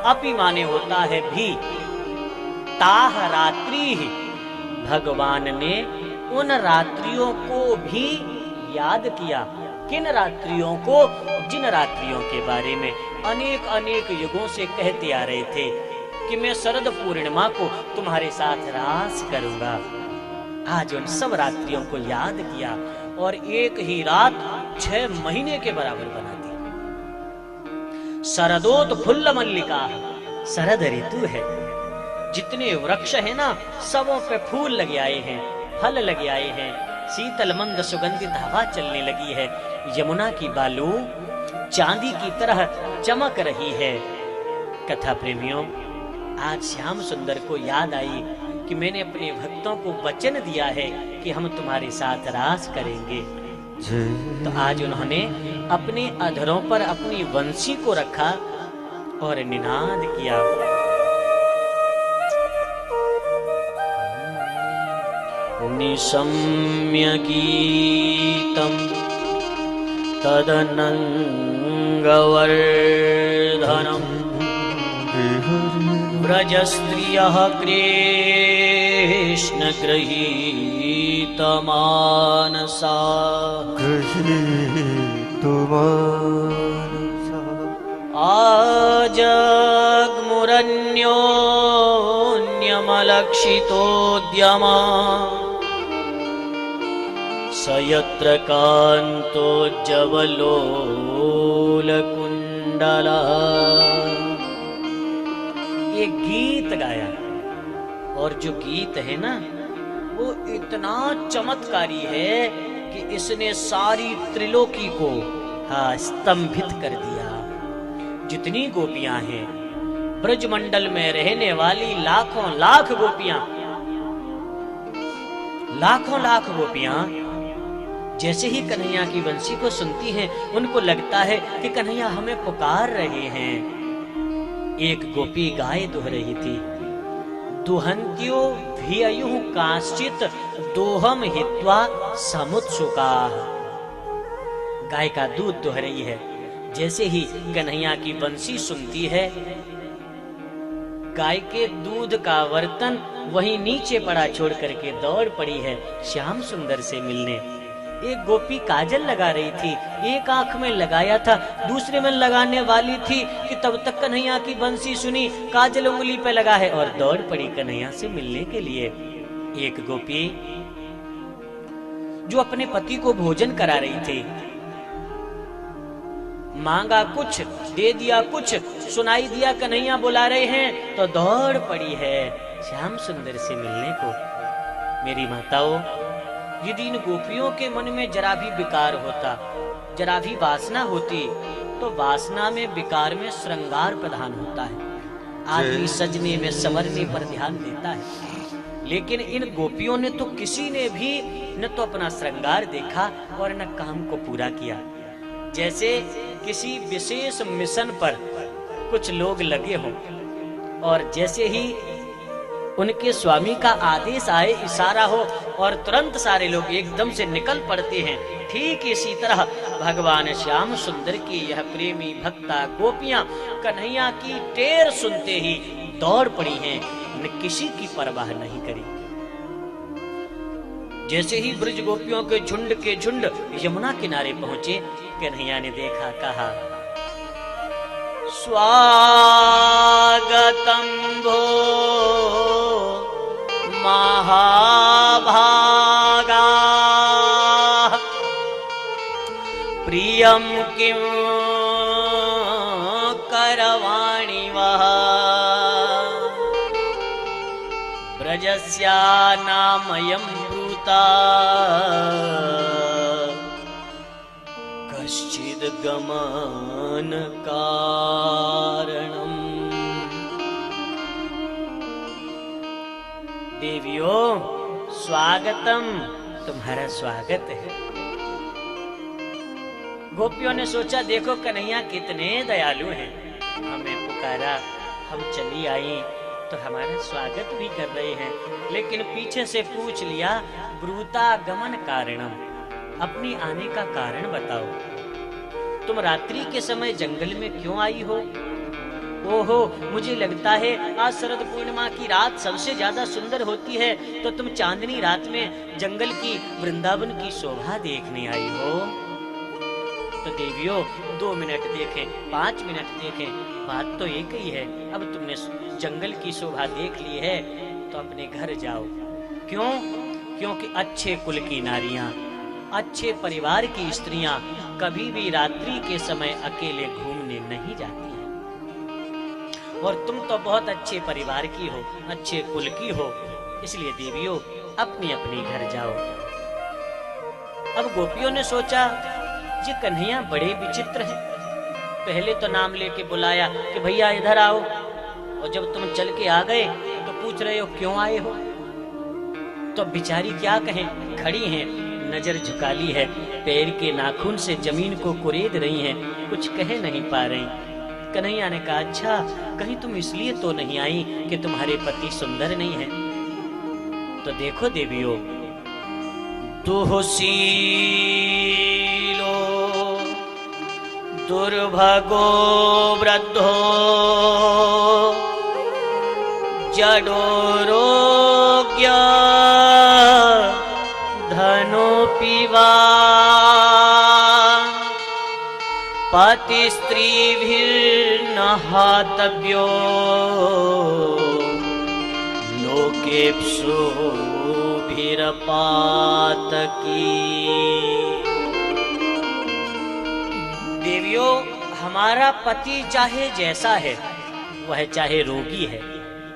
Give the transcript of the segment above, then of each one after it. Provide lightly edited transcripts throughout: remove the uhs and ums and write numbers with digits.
अपि माने होता है भी। ताह रात्रि ही, भगवान ने उन रात्रियों को भी याद किया। किन रात्रियों को? जिन रात्रियों के बारे में अनेक अनेक युगों से कहते आ रहे थे कि मैं शरद पूर्णिमा को तुम्हारे साथ रास करूंगा। आज उन सब रात्रियों को याद किया और एक ही रात 6 महीने के बराबर बना दी। शरदोत फुल्ल मल्लिका, शरद ऋतु है। जितने वृक्ष है ना, सबों पे फूल लगे आए हैं, फल लगे आए हैं, शीतल मंद सुगंधित हवा चलने लगी है। यमुना की बालू चांदी की तरह चमक रही है। कथा प्रेमियों, आज श्याम सुंदर को याद आई कि मैंने अपने भक्तों को वचन दिया है कि हम तुम्हारे साथ रास करेंगे। तो आज उन्होंने अपने अधरों पर अपनी वंशी को रखा और निनाद किया। निशम्य गीतम तदनंगवर्धनम व्रजस्त्रियः कृष्ण गृहीतमानसा आजग्मुरन्योन्यमलक्षितोद्यमा स यत्र कान्तोज्ज्वलोलकुण्डला। ये गीत गाया और जो गीत है ना, वो इतना चमत्कारी है कि इसने सारी त्रिलोकी को स्तंभित कर दिया। जितनी गोपियां हैं ब्रजमंडल में रहने वाली, लाखों लाख गोपियां, लाखों लाख गोपियां जैसे ही कन्हैया की बंसी को सुनती हैं, उनको लगता है कि कन्हैया हमें पुकार रहे हैं। एक गोपी गाय दुह रही थी। दुहंत्यो भिययुः कांश्चित दोहम हित्वा समुत्सुका। गाय का दूध दुह रही है। जैसे ही कन्हैया की बंसी सुनती है, गाय के दूध का बर्तन वहीं नीचे पड़ा छोड़ करके दौड़ पड़ी है श्याम सुंदर से मिलने। एक गोपी काजल लगा रही थी, एक आंख में लगाया था, दूसरे में लगाने वाली थी कि तब तक कन्हैया की बंसी सुनी, काजल उंगली पे लगा है और दौड़ पड़ी कन्हैया से मिलने के लिए। एक गोपी जो अपने पति को भोजन करा रही थी, मांगा कुछ, दे दिया कुछ, सुनाई दिया कन्हैया बुला रहे हैं, तो दौड़ पड़ी है श्याम सुंदर से मिलने को। मेरी माताओं, यदि इन गोपियों के मन में जरा भी विकार होता, जरा भी वासना होती, तो वासना में विकार में श्रृंगार प्रधान होता है। आदमी सजने में संवरने पर ध्यान देता है, लेकिन इन गोपियों ने तो किसी ने भी न तो अपना श्रृंगार देखा और न काम को पूरा किया। जैसे किसी विशेष मिशन पर कुछ लोग लगे हों और जैसे ही उनके स्वामी का आदेश आए, इशारा हो और तुरंत सारे लोग एकदम से निकल पड़ते हैं, ठीक इसी तरह भगवान श्याम सुंदर की यह प्रेमी भक्ता गोपियां कन्हैया की टेर सुनते ही दौड़ पड़ी हैं, न किसी की परवाह नहीं करी। जैसे ही ब्रज गोपियों के झुंड यमुना किनारे पहुंचे, कन्हैया ने देखा, कहा, स्वागतम भो महाभागा प्रियम किं करवाणि वः ब्रजस्या नामयं ब्रूता कश्चिद गमन कारणम। देवियों, स्वागतम, तुम्हारा स्वागत है। गोपियों ने सोचा, देखो कन्हैया कितने दयालु हैं, हमें पुकारा, हम चली आई तो हमारा स्वागत भी कर रहे हैं। लेकिन पीछे से पूछ लिया, ब्रूता गमन कारणम, अपनी आने का कारण बताओ। तुम रात्रि के समय जंगल में क्यों आई हो? ओहो, मुझे लगता है आज शरद पूर्णिमा की रात सबसे ज्यादा सुंदर होती है, तो तुम चांदनी रात में जंगल की, वृंदावन की शोभा देखने आई हो। तो देवियों 2 मिनट देखें, 5 मिनट देखें, बात तो एक ही है। अब तुमने जंगल की शोभा देख ली है तो अपने घर जाओ। क्यों? क्योंकि अच्छे कुल की नारियां, अच्छे परिवार की स्त्रियां कभी भी रात्रि के समय अकेले घूमने नहीं जाती हैं। और तुम तो बहुत अच्छे परिवार की हो, अच्छे कुल की हो, इसलिए देवियों अपनी अपनी घर जाओ। अब गोपियों ने सोचा ये कन्हैया बड़े विचित्र हैं। पहले तो नाम लेके बुलाया कि भैया इधर आओ, और जब तुम चल के आ गए तो पूछ रहे हो क्यों आए हो। तो बिचारी क्या कहें, खड़ी हैं, नजर झुका ली है, पैर के नाखून से जमीन को कुरेद रही हैं, कुछ कह नहीं पा रही। कन्हैया ने कहा अच्छा, कहीं तुम इसलिए तो नहीं आई कि तुम्हारे पति सुंदर नहीं है। तो देखो देवियों, दुहसीलो दुर्भगो वृद्धो जडोरोग्य धनोपिवा पति स्त्रीभिर्न हातव्यो लोकेप्सुभिरपातकी। देवियों, हमारा पति चाहे जैसा है, वह चाहे रोगी है,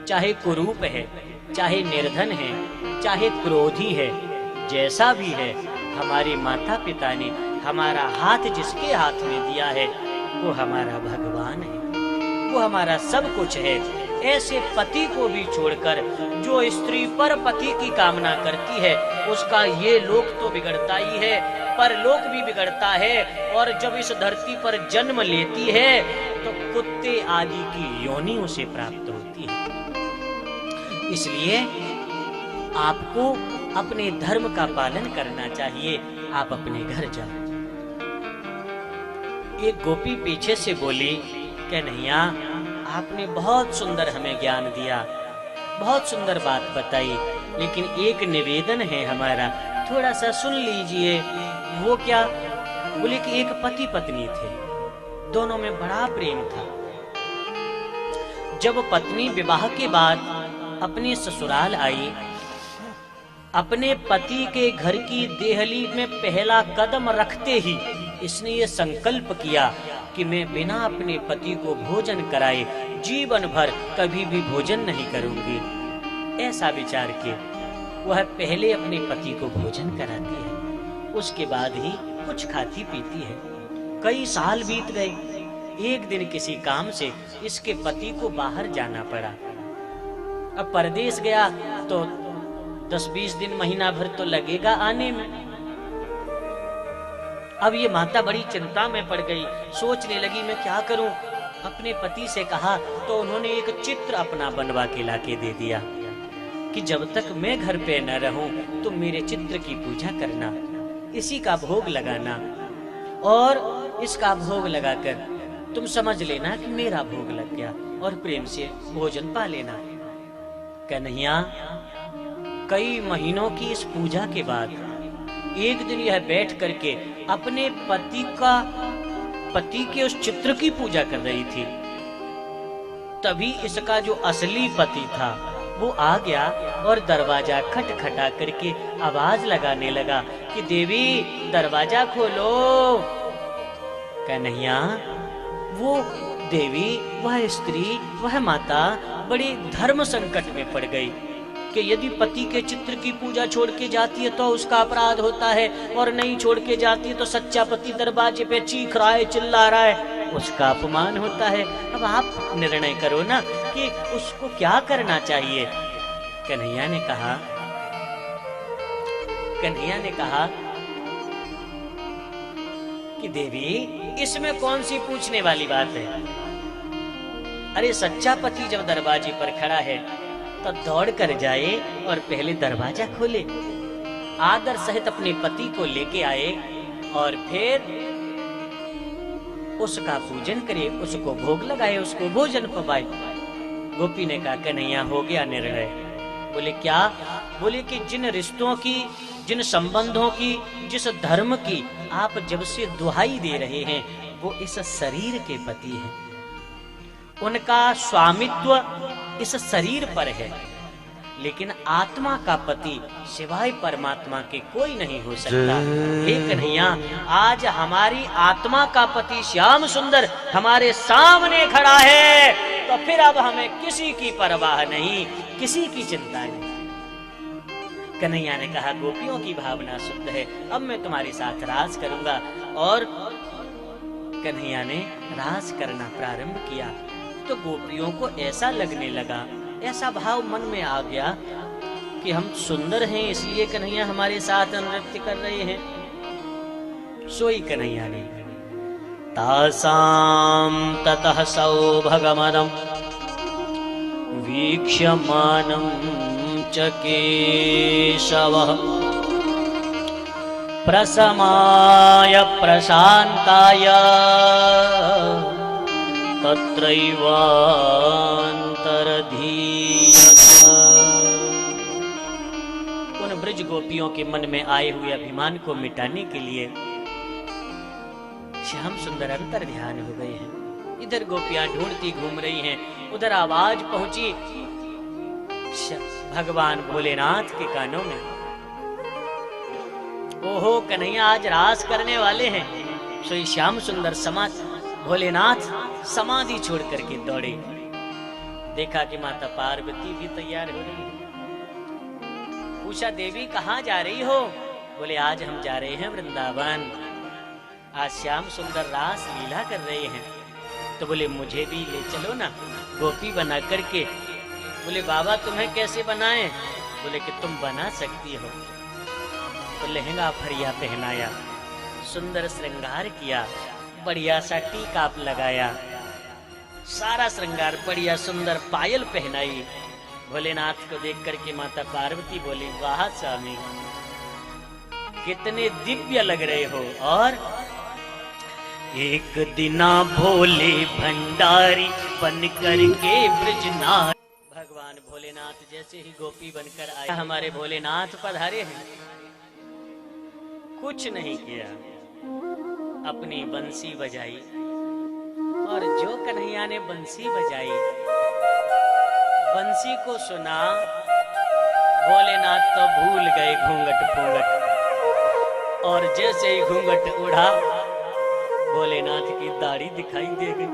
चाहे कुरूप है, चाहे निर्धन है, चाहे क्रोधी है, जैसा भी है, हमारे माता पिता ने हमारा हाथ जिसके हाथ में दिया है वो हमारा भगवान है, वो हमारा सब कुछ है। ऐसे पति को भी छोड़कर जो स्त्री पर पति की कामना करती है, उसका ये लोक तो बिगड़ता ही है, परलोक भी बिगड़ता है। और जब इस धरती पर जन्म लेती है तो कुत्ते आदि की योनि उसे प्राप्त होती है। इसलिए आपको अपने धर्म का पालन करना चाहिए। आप अपने घर जाओ। एक गोपी पीछे से बोली, कन्हैया आपने बहुत सुंदर हमें ज्ञान दिया, बहुत सुंदर बात बताई, लेकिन एक निवेदन है हमारा, थोड़ा सा सुन लीजिए। वो क्या? बोले कि एक पति पत्नी थे, दोनों में बड़ा प्रेम था। जब पत्नी विवाह के बाद अपने ससुराल आई, अपने पति के घर की देहली में पहला कदम रखते ही इसने ये संकल्प किया कि मैं बिना अपने पति को भोजन कराए जीवन भर कभी भी भोजन नहीं करूंगी। ऐसा विचार के वह पहले अपने पति को भोजन कराती है, उसके बाद ही कुछ खाती पीती है। कई साल बीत गए। एक दिन किसी काम से इसके पति को बाहर जाना पड़ा। अब परदेश गया तो 10-20 दिन, महीना भर तो लगेगा आने में। अब ये माता बड़ी चिंता में पड़ गई, सोचने लगी मैं क्या करूं। अपने पति से कहा तो उन्होंने एक चित्र अपना बनवा के लाके दे दिया कि जब तक मैं घर पे न रहूं तुम मेरे चित्र की पूजा करना, इसी का भोग लगाना, और इसका भोग लगाकर तुम समझ लेना कि मेरा भोग लग गया, और प्रेम से भोजन पा लेना। कन्हैया कई महीनों की इस पूजा के बाद एक दिन यह बैठ करके अपने पति के उस चित्र की पूजा कर रही थी। तभी इसका जो असली पति था वो आ गया और दरवाजा खटखटा करके आवाज लगाने लगा कि देवी दरवाजा खोलो। कन्हैया वो देवी, वह स्त्री, वह माता बड़ी धर्म संकट में पड़ गई कि यदि पति के चित्र की पूजा छोड़ के जाती है तो उसका अपराध होता है, और नहीं छोड़ के जाती है तो सच्चा पति दरवाजे पे चीख रहा है, चिल्ला रहा है, उसका अपमान होता है। अब आप निर्णय करो ना कि उसको क्या करना चाहिए। कन्हैया ने कहा कि देवी इसमें कौन सी पूछने वाली बात है। अरे सच्चा पति जब दरवाजे पर खड़ा है तो दौड़ कर जाए और पहले दरवाजा खोले, आदर सहित अपने पति को लेके आए और फिर उसका पूजन करे, उसको भोग लगाए, उसको भोजन पवाए। गोपी ने कहा कन्हैया हो गया निर्णय। बोले क्या? बोले कि जिन रिश्तों की, जिन संबंधों की, जिस धर्म की आप जब से दुहाई दे रहे हैं वो इस शरीर के पति हैं। उनका स्वामित्व इस शरीर पर है, लेकिन आत्मा का पति सिवाय परमात्मा के कोई नहीं हो सकता। हे कन्हैया, आज हमारी आत्मा का पति श्याम सुंदर हमारे सामने खड़ा है, तो फिर अब हमें किसी की परवाह नहीं, किसी की चिंता नहीं। कन्हैया ने कहा गोपियों की भावना शुद्ध है, अब मैं तुम्हारे साथ रास करूंगा। और कन्हैया ने रास करना प्रारंभ किया तो गोपियों को ऐसा लगने लगा, ऐसा भाव मन में आ गया कि हम सुंदर हैं इसलिए कन्हैया हमारे साथ नृत्य कर रहे हैं। सोई कन्हैया ने तासाम ततः सौभगमदं वीक्ष्यमानं च केशवः प्रसमाय प्रशान्ताय तत्रैवान्तरधीयत। उन ब्रज गोपियों के मन में आए हुए अभिमान को मिटाने के लिए श्याम सुंदर अंतर ध्यान हो गए हैं। इधर गोपियां ढूंढती घूम रही हैं, उधर आवाज पहुंची भगवान भोलेनाथ के कानों में, ओहो कन्हैया आज रास करने वाले हैं। सोई श्याम सुंदर भोलेनाथ समाधि छोड़ करके दौड़े। देखा कि माता पार्वती भी तैयार हो रही है। पूछा देवी कहाँ जा रही हो? बोले आज हम जा रहे हैं वृंदावन, आज श्याम सुंदर रास लीला कर रहे हैं। तो बोले मुझे भी ले चलो ना गोपी बना करके। बोले बाबा तुम्हें कैसे बनाए? बोले कि तुम बना सकती हो। तो लहंगा फरिया पहनाया, सुंदर श्रृंगार किया, बढ़िया सा टीका लगाया, सारा श्रृंगार बढ़िया सुंदर पायल पहनाई। भोलेनाथ को देख करके माता पार्वती बोली वाह स्वामी कितने दिव्य लग रहे हो। और एक दिना भोले भंडारी बन करके ब्रजनाथ। भगवान भोलेनाथ जैसे ही गोपी बनकर आए, हमारे भोलेनाथ पधारे हैं। कुछ नहीं किया, अपनी बंसी बजाई, और जो कन्हैया ने बंसी बजाई, बंसी को सुना भोलेनाथ तो भूल गए घूंघट फूंघट। और जैसे ही घूंघट उड़ा भोलेनाथ की दाढ़ी दिखाई दे गई।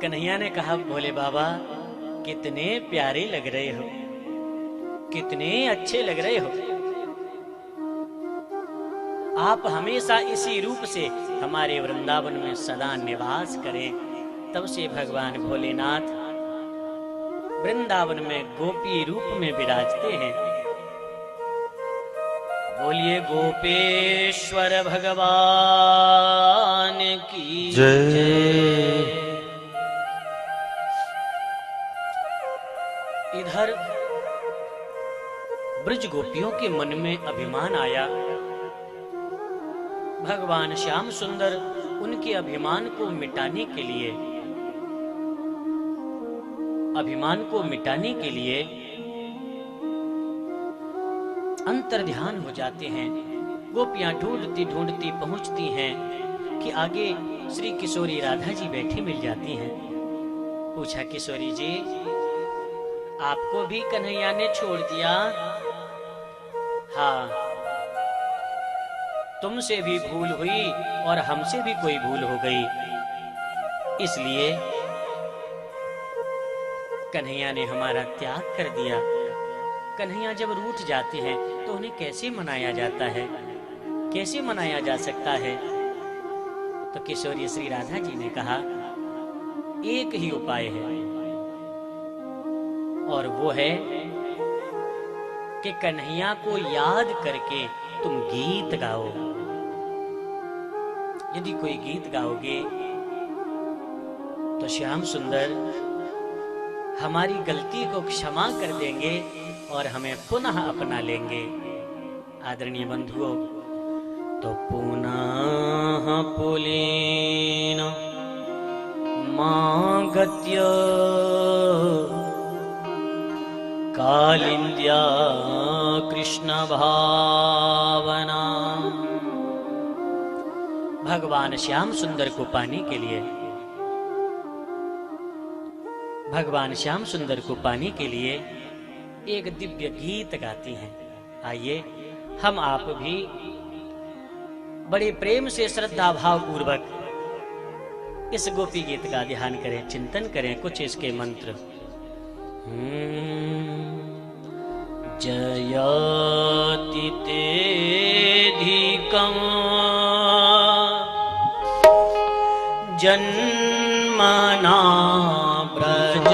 कन्हैया ने कहा भोले बाबा कितने प्यारे लग रहे हो, कितने अच्छे लग रहे हो। आप हमेशा इसी रूप से हमारे वृंदावन में सदा निवास करें। तब से भगवान भोलेनाथ वृंदावन में गोपी रूप में विराजते हैं। बोलिए गोपेश्वर भगवान की जय। इधर ब्रज गोपियों के मन में अभिमान आया। भगवान श्याम सुंदर उनके अभिमान को मिटाने के लिए, अभिमान को मिटाने के लिए अंतर ध्यान हो जाते हैं। गोपियां ढूंढती ढूंढती पहुंचती हैं कि आगे श्री किशोरी राधा जी बैठी मिल जाती हैं। पूछा किशोरी जी आपको भी कन्हैया ने छोड़ दिया? हाँ, तुमसे भी भूल हुई और हमसे भी कोई भूल हो गई, इसलिए कन्हैया ने हमारा त्याग कर दिया। कन्हैया जब रूठ जाते हैं तो उन्हें कैसे मनाया जाता है, कैसे मनाया जा सकता है? तो किशोरी श्री राधा जी ने कहा एक ही उपाय है, और वो है कि कन्हैया को याद करके तुम गीत गाओ। यदि कोई गीत गाओगे तो श्याम सुंदर हमारी गलती को क्षमा कर देंगे और हमें पुनः अपना लेंगे। आदरणीय बंधुओं, तो पुनः पुलेन मागत्य कालिंद्या कृष्ण भावना। भगवान श्याम सुंदर को पाने के लिए, भगवान श्याम सुंदर को पाने के लिए एक दिव्य गीत गाती हैं। आइए हम आप भी बड़े प्रेम से श्रद्धा भाव पूर्वक इस गोपी गीत का ध्यान करें, चिंतन करें कुछ इसके मंत्र। जयति तेधिकं जन्मना ब्रज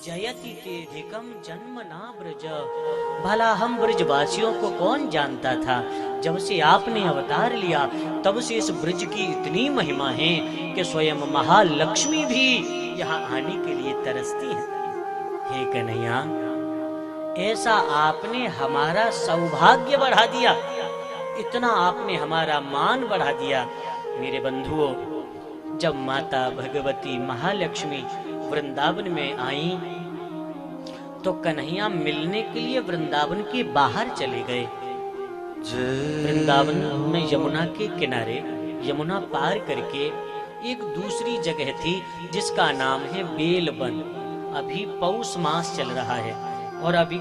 जयति तेधिकम जन्म ना ब्रज। भला हम ब्रजवासियों को कौन जानता था, जब से आपने अवतार लिया तब से इस ब्रज की इतनी महिमा है कि स्वयं महालक्ष्मी भी यहाँ आने के लिए तरसती है। हे कन्हैया, ऐसा आपने हमारा सौभाग्य बढ़ा दिया, इतना आपने हमारा मान बढ़ा दिया। मेरे बंधुओं, जब माता भगवती महालक्ष्मी वृंदावन में आई तो कन्हैया मिलने के लिए वृंदावन के बाहर चले गए। वृंदावन में यमुना के किनारे, यमुना पार करके एक दूसरी जगह थी जिसका नाम है बेलवन। अभी पौष मास चल रहा है और अभी